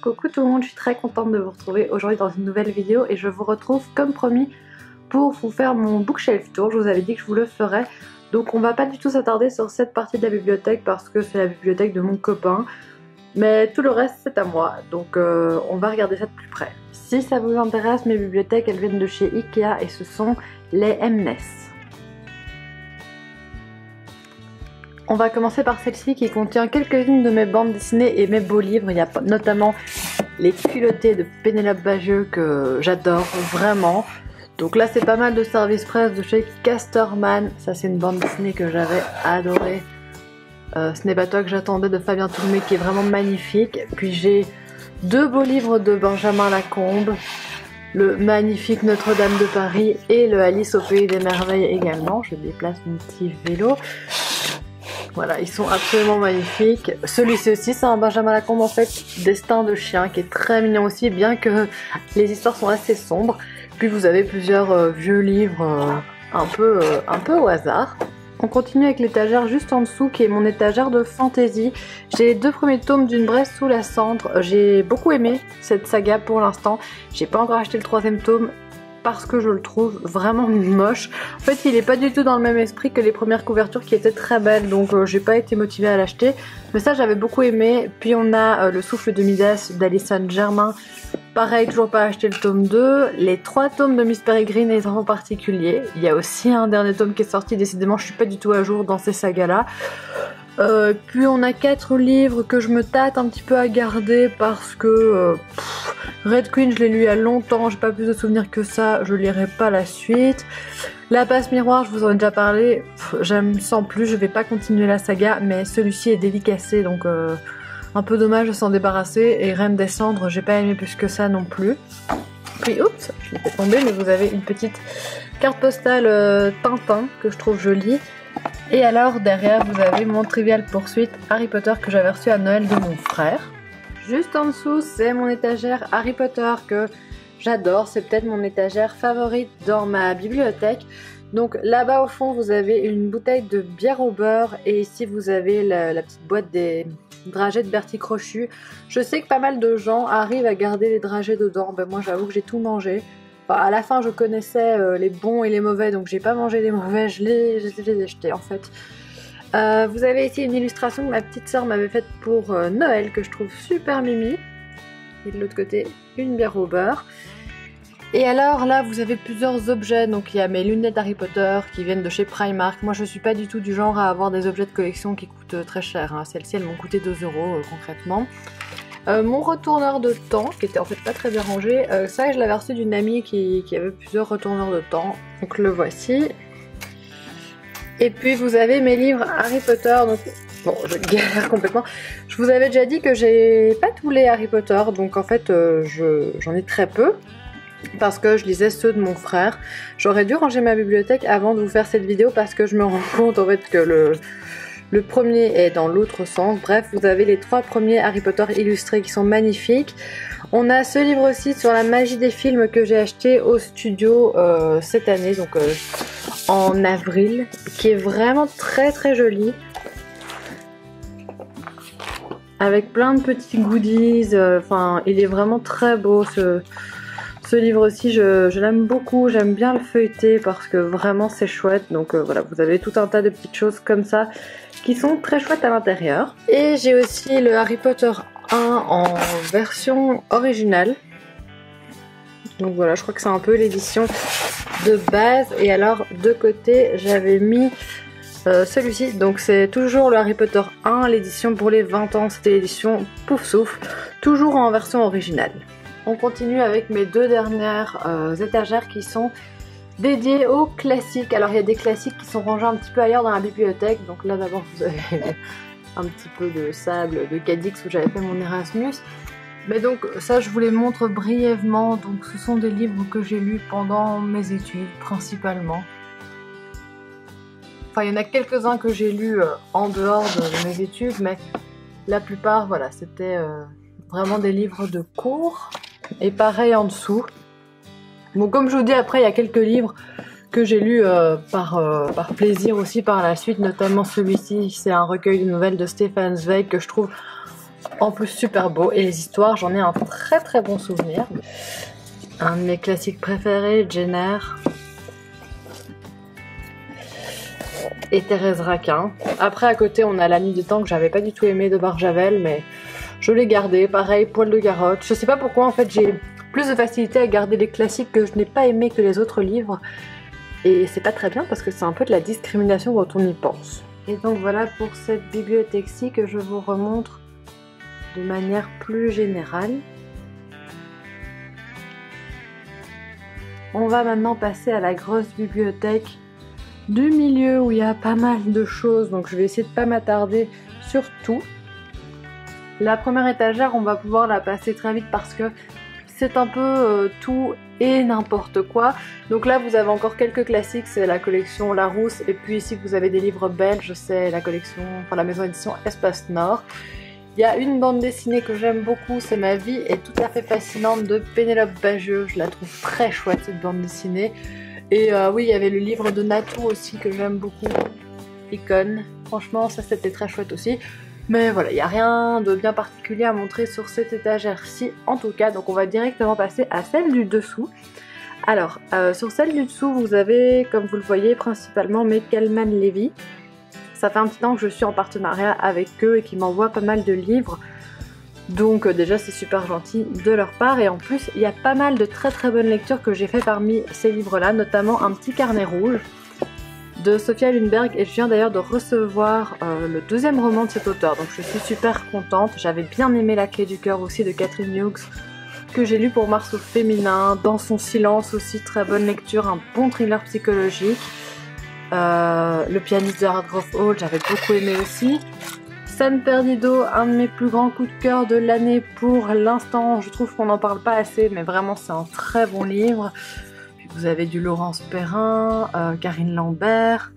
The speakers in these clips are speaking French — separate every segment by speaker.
Speaker 1: Coucou tout le monde, je suis très contente de vous retrouver aujourd'hui dans une nouvelle vidéo et je vous retrouve comme promis pour vous faire mon bookshelf tour. Je vous avais dit que je vous le ferais, donc on va pas du tout s'attarder sur cette partie de la bibliothèque parce que c'est la bibliothèque de mon copain, mais tout le reste c'est à moi, donc on va regarder ça de plus près. Si ça vous intéresse, mes bibliothèques elles viennent de chez Ikea et ce sont les Mnes. On va commencer par celle-ci qui contient quelques-unes de mes bandes dessinées et mes beaux livres. Il y a notamment Les culottés de Pénélope Bagieux que j'adore vraiment. Donc là c'est pas mal de service presse de chez Casterman. Ça c'est une bande dessinée que j'avais adorée. Ce n'est pas toi que j'attendais de Fabien Toulmé qui est vraiment magnifique. Puis j'ai deux beaux livres de Benjamin Lacombe. Le magnifique Notre-Dame de Paris et le Alice au Pays des Merveilles également. Je déplace mon petit vélo. Voilà, ils sont absolument magnifiques. Celui-ci aussi, c'est un Benjamin Lacombe en fait, Destin de chien, qui est très mignon aussi, bien que les histoires sont assez sombres. Puis vous avez plusieurs vieux livres un peu au hasard. On continue avec l'étagère juste en dessous, qui est mon étagère de fantasy. J'ai les deux premiers tomes d'Une Braise sous la cendre. J'ai beaucoup aimé cette saga pour l'instant. J'ai pas encore acheté le troisième tome, parce que je le trouve vraiment moche. En fait il est pas du tout dans le même esprit que les premières couvertures qui étaient très belles, donc j'ai pas été motivée à l'acheter, mais ça j'avais beaucoup aimé. Puis on a Le Souffle de Midas d'Alison Germain, pareil, toujours pas acheté le tome 2, les 3 tomes de Miss Peregrine et les enfants particuliers. Il y a aussi un dernier tome qui est sorti, décidément je suis pas du tout à jour dans ces sagas là. Puis on a 4 livres que je me tâte un petit peu à garder parce que Red Queen je l'ai lu il y a longtemps, j'ai pas plus de souvenirs que ça, je lirai pas la suite. La Passe Miroir, je vous en ai déjà parlé, j'aime sans plus, je vais pas continuer la saga, mais celui-ci est dédicacé donc un peu dommage de s'en débarrasser. Et Reine des Cendres, j'ai pas aimé plus que ça non plus. Puis oups, je l'ai fait tomber, mais vous avez une petite carte postale Tintin que je trouve jolie. Et alors derrière vous avez mon Trivial Poursuite Harry Potter que j'avais reçu à Noël de mon frère. Juste en dessous c'est mon étagère Harry Potter que j'adore, c'est peut-être mon étagère favorite dans ma bibliothèque. Donc là-bas au fond vous avez une bouteille de bière au beurre et ici vous avez la petite boîte des dragées de Bertie Crochu. Je sais que pas mal de gens arrivent à garder les dragées dedans, ben moi j'avoue que j'ai tout mangé. Enfin, à la fin je connaissais les bons et les mauvais, donc j'ai pas mangé les mauvais, je les ai jetés en fait. Vous avez ici une illustration que ma petite soeur m'avait faite pour Noël que je trouve super mimi. Et de l'autre côté une bière au beurre. Et alors là vous avez plusieurs objets, donc il y a mes lunettes Harry Potter qui viennent de chez Primark. Moi je suis pas du tout du genre à avoir des objets de collection qui coûtent très cher, hein. Celles-ci elles m'ont coûté 2 € concrètement. Mon retourneur de temps, qui était en fait pas très bien rangé, ça je l'avais reçu d'une amie qui avait plusieurs retourneurs de temps, donc le voici. Et puis vous avez mes livres Harry Potter, donc bon je galère complètement. Je vous avais déjà dit que j'ai pas tous les Harry Potter, donc en fait j'en ai très peu, parce que je lisais ceux de mon frère. J'aurais dû ranger ma bibliothèque avant de vous faire cette vidéo parce que je me rends compte en fait que le premier est dans l'autre sens. Bref, vous avez les 3 premiers Harry Potter illustrés qui sont magnifiques. On a ce livre aussi sur la magie des films que j'ai acheté au studio cette année, donc en avril, qui est vraiment très très joli. Avec plein de petits goodies, enfin il est vraiment très beau ce livre aussi, je l'aime beaucoup, j'aime bien le feuilleter parce que vraiment c'est chouette. Donc voilà, vous avez tout un tas de petites choses comme ça qui sont très chouettes à l'intérieur. Et j'ai aussi le Harry Potter 1 en version originale. Donc voilà, je crois que c'est un peu l'édition de base. Et alors de côté j'avais mis celui-ci, donc c'est toujours le Harry Potter 1, l'édition pour les 20 ans, c'était l'édition Pouf Souffle, toujours en version originale. On continue avec mes 2 dernières étagères qui sont dédiées aux classiques. Alors il y a des classiques qui sont rangés un petit peu ailleurs dans la bibliothèque. Donc là d'abord vous avez un petit peu de Sable de Cadix où j'avais fait mon Erasmus. Mais donc ça je vous les montre brièvement. Donc ce sont des livres que j'ai lus pendant mes études principalement. Enfin il y en a quelques-uns que j'ai lus en dehors de mes études, mais la plupart voilà c'était vraiment des livres de cours. Et pareil en dessous. Bon comme je vous dis, après il y a quelques livres que j'ai lus par plaisir aussi par la suite, notamment celui-ci, c'est un recueil de nouvelles de Stefan Zweig que je trouve En plus super beau, et les histoires, j'en ai un très bon souvenir. Un de mes classiques préférés, Jenner et Thérèse Raquin. Après à côté on a La Nuit des Temps que j'avais pas du tout aimé de Barjavel, mais je l'ai gardé. Pareil, Poil de Garotte. Je sais pas pourquoi en fait j'ai plus de facilité à garder les classiques que je n'ai pas aimé que les autres livres. Et c'est pas très bien parce que c'est un peu de la discrimination quand on y pense. Et donc voilà pour cette bibliothèque-ci que je vous remontre de manière plus générale. On va maintenant passer à la grosse bibliothèque du milieu où il y a pas mal de choses, donc je vais essayer de pas m'attarder sur tout. La première étagère, on va pouvoir la passer très vite parce que c'est un peu tout et n'importe quoi. Donc là vous avez encore quelques classiques, c'est la collection Larousse, et puis ici vous avez des livres belges, c'est la collection, enfin la maison d'édition Espace Nord. Il y a une bande dessinée que j'aime beaucoup, c'est Ma vie est tout à fait fascinante de Pénélope Bagieux. Je la trouve très chouette cette bande dessinée. Et oui, il y avait le livre de Natou aussi que j'aime beaucoup, Icône. Franchement, ça c'était très chouette aussi. Mais voilà, il n'y a rien de bien particulier à montrer sur cette étagère-ci en tout cas. Donc on va directement passer à celle du dessous. Alors, sur celle du dessous, vous avez, comme vous le voyez, principalement mes Calman Levy. Ça fait un petit temps que je suis en partenariat avec eux et qu'ils m'envoient pas mal de livres. Donc déjà c'est super gentil de leur part, et en plus il y a pas mal de très bonnes lectures que j'ai fait parmi ces livres là, notamment Un petit carnet rouge de Sophia Lundberg, et je viens d'ailleurs de recevoir le deuxième roman de cet auteur, donc je suis super contente. J'avais bien aimé La clé du cœur aussi de Catherine Hughes que j'ai lu pour Mars au féminin, Dans son silence aussi, très bonne lecture, un bon thriller psychologique. Le pianiste de Hardgrove Hall, j'avais beaucoup aimé aussi. San Perdido, un de mes plus grands coups de cœur de l'année pour l'instant. Je trouve qu'on n'en parle pas assez, mais vraiment c'est un très bon livre. Puis vous avez du Laurence Perrin, Karine Lambert.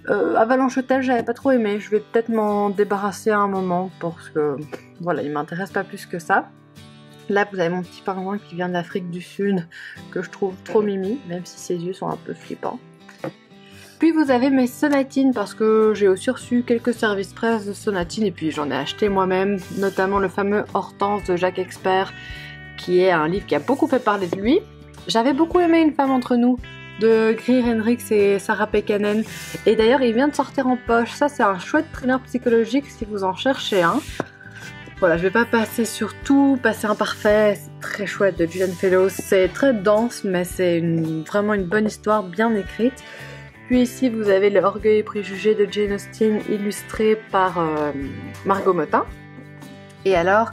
Speaker 1: Avalanche Hotel, j'avais pas trop aimé. Je vais peut-être m'en débarrasser à un moment parce que voilà, il m'intéresse pas plus que ça. Là, vous avez mon petit pingouin qui vient d'Afrique du Sud que je trouve trop mimi, même si ses yeux sont un peu flippants. Puis vous avez mes sonatines parce que j'ai aussi reçu quelques services presse de sonatines et puis j'en ai acheté moi-même, notamment le fameux Hortense de Jacques Expert qui est un livre qui a beaucoup fait parler de lui. J'avais beaucoup aimé Une femme entre nous de Greer Hendricks et Sarah Pekkanen, et d'ailleurs il vient de sortir en poche. Ça c'est un chouette thriller psychologique si vous en cherchez un. Voilà, je vais pas passer sur tout, Passer imparfait, c'est très chouette de Julian Fellowes. C'est très dense mais c'est vraiment une bonne histoire bien écrite. Puis ici vous avez Le Orgueil et Préjugés de Jane Austen illustré par Margot Motin. Et alors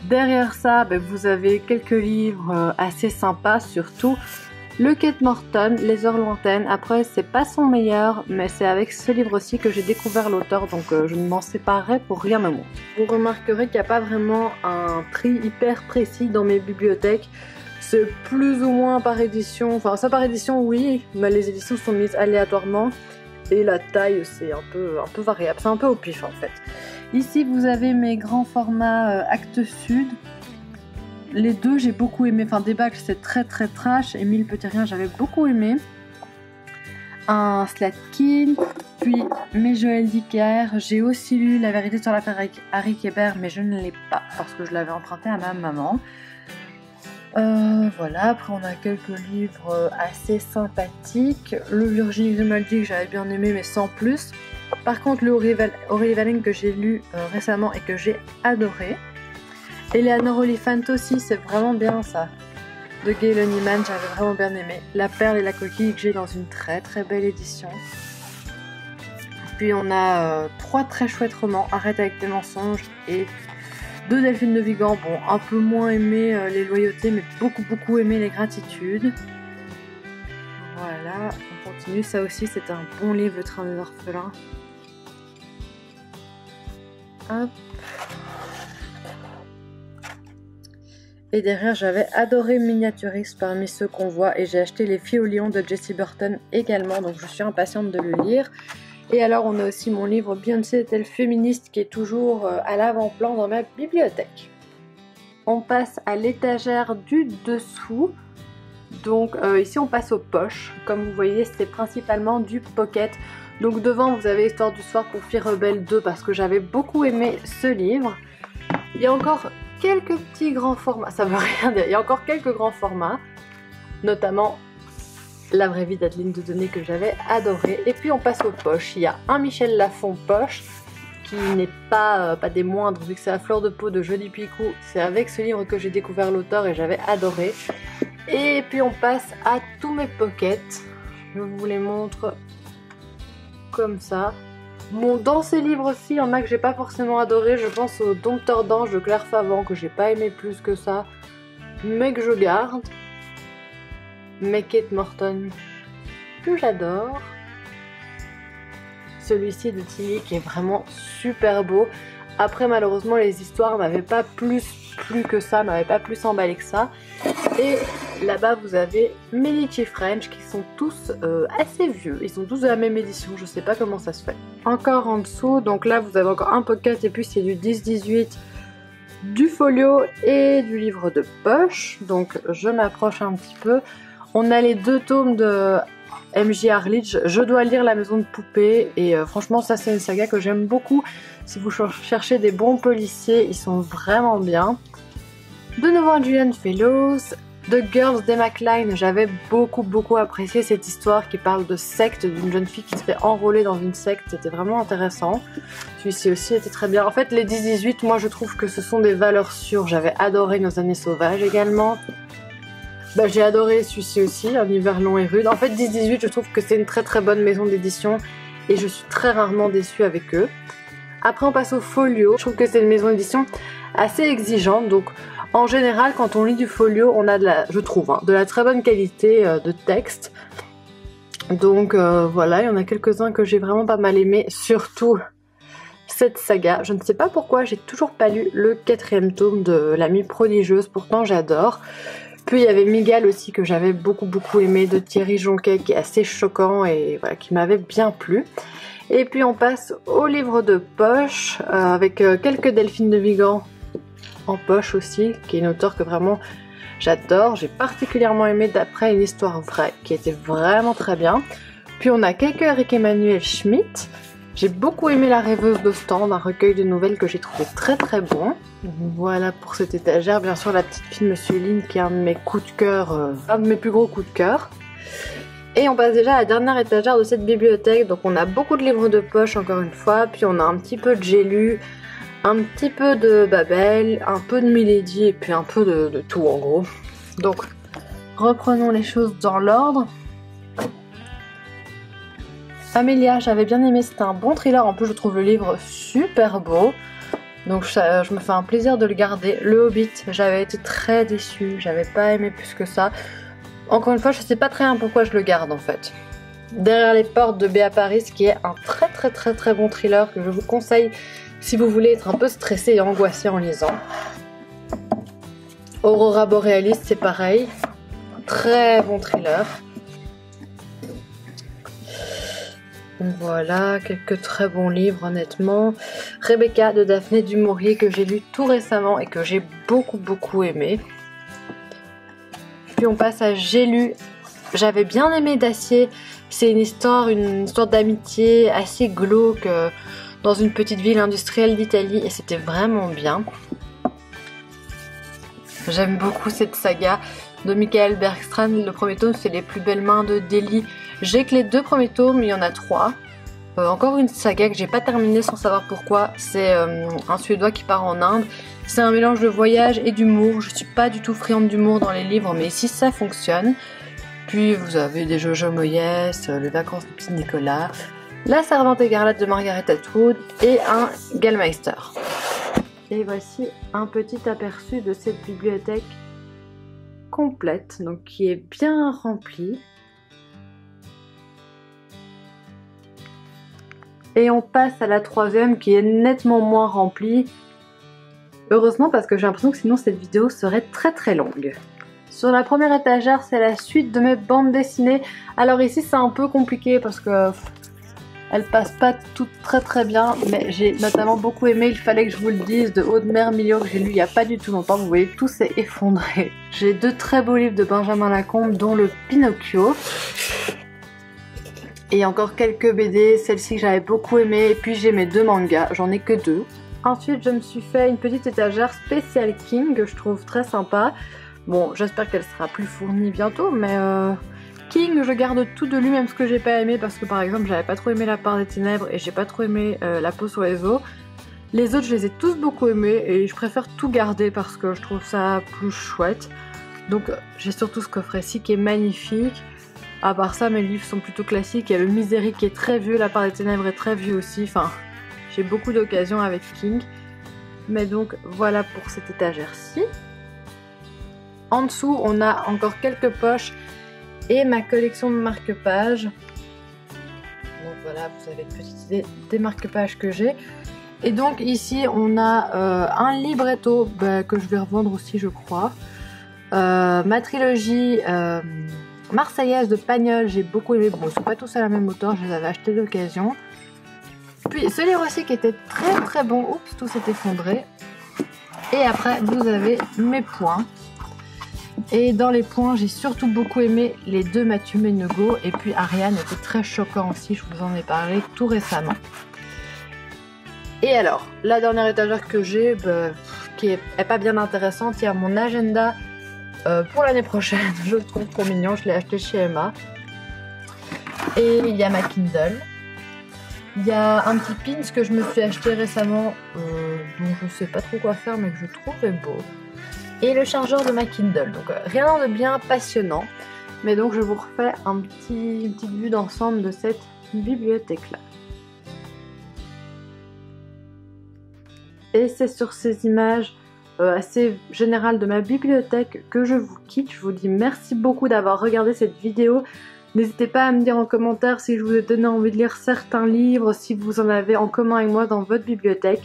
Speaker 1: derrière ça vous avez quelques livres assez sympas, surtout le Kate Morton, Les heures lointaines. Après c'est pas son meilleur, mais c'est avec ce livre-ci que j'ai découvert l'auteur, donc je ne m'en séparerai pour rien au monde. Vous remarquerez qu'il n'y a pas vraiment un prix hyper précis dans mes bibliothèques. C'est plus ou moins par édition, enfin ça par édition oui, mais les éditions sont mises aléatoirement et la taille c'est un peu variable, c'est un peu au pif en fait. Ici vous avez mes grands formats Actes Sud. Les deux j'ai beaucoup aimé, enfin Débâcle c'est très trash, et Mille petits riens j'avais beaucoup aimé. Un Slatkin, puis mes Joël Dicker. J'ai aussi lu La vérité sur l'affaire Harry Kéber, mais je ne l'ai pas parce que je l'avais emprunté à ma maman. Voilà, après on a quelques livres assez sympathiques. Le Virginie Grimaldi que j'avais bien aimé mais sans plus. Par contre le Aurélie Valling que j'ai lu récemment et que j'ai adoré. Eleanor Oliphant aussi, c'est vraiment bien ça. De Gail Honeyman, j'avais vraiment bien aimé. La perle et la coquille que j'ai dans une très belle édition. Puis on a 3 très chouettes romans, Arrête avec tes mensonges et 2 Delphine de Vigan. Bon, un peu moins aimé Les loyautés, mais beaucoup aimé Les gratitudes. Voilà, on continue. Ça aussi, c'est un bon livre, Le train des orphelins. Hop. Et derrière, j'avais adoré Miniaturiste parmi ceux qu'on voit, et j'ai acheté Les filles au lion de Jessie Burton également, donc je suis impatiente de le lire. Et alors on a aussi mon livre Beyoncé est-elle féministe qui est toujours à l'avant-plan dans ma bibliothèque. On passe à l'étagère du dessous. Donc ici on passe aux poches. Comme vous voyez c'est principalement du pocket. Donc devant vous avez Histoire du soir pour filles rebelles 2 parce que j'avais beaucoup aimé ce livre. Il y a encore quelques petits grands formats, ça veut rien dire, il y a encore quelques grands formats, notamment La vraie vie d'Adeline Dieudonné que j'avais adoré. Et puis on passe aux poches, il y a un Michel Lafon poche qui n'est pas des moindres vu que c'est à fleur de peau de Jody Picou. C'est avec ce livre que j'ai découvert l'auteur et j'avais adoré. Et puis on passe à tous mes pockets, je vous les montre comme ça. Bon, dans ces livres aussi, il y en a que j'ai pas forcément adoré. Je pense au Dompteur d'ange de Claire Favant que j'ai pas aimé plus que ça, mais que je garde. Mais Kate Morton que j'adore. Celui-ci de Tilly qui est vraiment super beau. Après malheureusement les histoires m'avaient pas plus que ça, m'avaient pas plus emballé que ça. Et là-bas vous avez Medici French qui sont tous assez vieux. Ils sont tous de la même édition, je sais pas comment ça se fait. Encore en dessous, donc là vous avez encore un pocket et puis c'est du 10-18, du folio et du livre de poche. Donc je m'approche un petit peu. On a les 2 tomes de M.J. Arledge, je dois lire La maison de poupée et franchement ça c'est une saga que j'aime beaucoup. Si vous cherchez des bons policiers, ils sont vraiment bien. De nouveau un Julian Fellowes, The Girls d'Emma Cline, j'avais beaucoup apprécié cette histoire qui parle de secte, d'une jeune fille qui se fait enrôler dans une secte, c'était vraiment intéressant. Celui-ci aussi était très bien. En fait les 10-18, moi je trouve que ce sont des valeurs sûres, j'avais adoré Nos années sauvages également. Bah, j'ai adoré celui-ci aussi, Un hiver long et rude. En fait 10-18 je trouve que c'est une très bonne maison d'édition et je suis très rarement déçue avec eux. Après on passe au folio, je trouve que c'est une maison d'édition assez exigeante, donc en général quand on lit du folio on a de la très bonne qualité de texte. Donc voilà, il y en a quelques-uns que j'ai vraiment pas mal aimé, surtout cette saga. Je ne sais pas pourquoi j'ai toujours pas lu le 4e tome de L'amie prodigieuse, pourtant j'adore. Puis il y avait Miguel aussi que j'avais beaucoup aimé de Thierry Jonquet qui est assez choquant et voilà, qui m'avait bien plu. Et puis on passe au livre de poche avec quelques Delphine de Vigan en poche aussi, qui est une auteure que vraiment j'adore. J'ai particulièrement aimé D'après une histoire vraie qui était vraiment très bien. Puis on a quelques Eric Emmanuel Schmitt. J'ai beaucoup aimé La rêveuse d'Ostende, un recueil de nouvelles que j'ai trouvé très bon. Voilà pour cette étagère, bien sûr La petite fille de Monsieur Lynn qui est un de mes coups de cœur, un de mes plus gros coups de cœur. Et on passe déjà à la dernière étagère de cette bibliothèque, donc on a beaucoup de livres de poche encore une fois, puis on a un petit peu de J'ai lu, un petit peu de Babel, un peu de Milady et puis un peu de tout en gros. Donc reprenons les choses dans l'ordre. Amélia, j'avais bien aimé, c'était un bon thriller, en plus je trouve le livre super beau. Donc je me fais un plaisir de le garder. Le Hobbit, j'avais été très déçue, j'avais pas aimé plus que ça. Encore une fois, je sais pas très bien pourquoi je le garde en fait. Derrière les portes de Béa Paris, qui est un très bon thriller que je vous conseille si vous voulez être un peu stressé et angoissé en lisant. Aurora Borealis, c'est pareil. Très bon thriller. Voilà, quelques très bons livres honnêtement. Rebecca de Daphné du Maurier que j'ai lu tout récemment et que j'ai beaucoup aimé. Puis on passe à J'ai lu. J'avais bien aimé Dacier. C'est une histoire d'amitié assez glauque dans une petite ville industrielle d'Italie et c'était vraiment bien. J'aime beaucoup cette saga de Michael Bergstrand. Le premier tome c'est Les plus belles mains de Delhi. J'ai que les 2 premiers tomes, il y en a 3. Encore une saga que j'ai pas terminée sans savoir pourquoi. C'est un Suédois qui part en Inde. C'est un mélange de voyage et d'humour. Je suis pas du tout friande d'humour dans les livres, mais ici ça fonctionne. Puis vous avez des Jojo Moyes, Les vacances du petit Nicolas, La servante écarlate de Margaret Atwood et un Gallmeister. Et voici un petit aperçu de cette bibliothèque complète, donc qui est bien remplie. Et on passe à la 3e qui est nettement moins remplie. Heureusement parce que j'ai l'impression que sinon cette vidéo serait très longue. Sur la première étagère c'est la suite de mes bandes dessinées. Alors ici c'est un peu compliqué parce que elles passent pas toutes très bien. Mais j'ai notamment beaucoup aimé Il fallait que je vous le dise de Audemer Milhaud que j'ai lu il n'y a pas du tout longtemps. Vous voyez tout s'est effondré. J'ai 2 très beaux livres de Benjamin Lacombe dont le Pinocchio. Et encore quelques BD, celle-ci que j'avais beaucoup aimée, et puis j'ai mes 2 mangas, j'en ai que 2. Ensuite je me suis fait une petite étagère spéciale King que je trouve très sympa. Bon, j'espère qu'elle sera plus fournie bientôt, mais King, je garde tout de lui, même ce que j'ai pas aimé, parce que par exemple j'avais pas trop aimé La Part des Ténèbres et j'ai pas trop aimé La Peau sur les os. Les autres je les ai tous beaucoup aimés et je préfère tout garder parce que je trouve ça plus chouette. Donc j'ai surtout ce coffret-ci qui est magnifique. À part ça, mes livres sont plutôt classiques. Il y a le Misery qui est très vieux, La Part des Ténèbres est très vieux aussi. Enfin, j'ai beaucoup d'occasions avec King. Mais donc voilà pour cette étagère-ci. En dessous, on a encore quelques poches et ma collection de marque-pages. Donc voilà, vous avez une petite idée des marque-pages que j'ai. Et donc ici, on a un libretto que je vais revendre aussi, je crois. Ma trilogie marseillaise de Pagnol, j'ai beaucoup aimé. Bon, ils sont pas tous à la même hauteur, je les avais achetés d'occasion. Puis ce livre aussi qui était très très bon. Oups, tout s'est effondré. Et après, vous avez mes points. Et dans les points, j'ai surtout beaucoup aimé les 2 Mathieu Ménegot. Et puis Ariane était très choquant aussi, je vous en ai parlé tout récemment. Et alors, la dernière étagère que j'ai, qui est pas bien intéressante, il y a mon agenda pour l'année prochaine. Je le trouve trop mignon, je l'ai acheté chez Emma. Et il y a ma Kindle. Il y a un petit pins que je me suis acheté récemment, dont je sais pas trop quoi faire, mais que je trouvais beau. Et le chargeur de ma Kindle. Donc rien de bien passionnant. Mais donc je vous refais une petite vue d'ensemble de cette bibliothèque-là. Et c'est sur ces images assez générales de ma bibliothèque que je vous quitte. Je vous dis merci beaucoup d'avoir regardé cette vidéo. N'hésitez pas à me dire en commentaire si je vous ai donné envie de lire certains livres, si vous en avez en commun avec moi dans votre bibliothèque.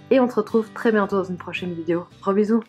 Speaker 1: Et on se retrouve très bientôt dans une prochaine vidéo. Gros bisous!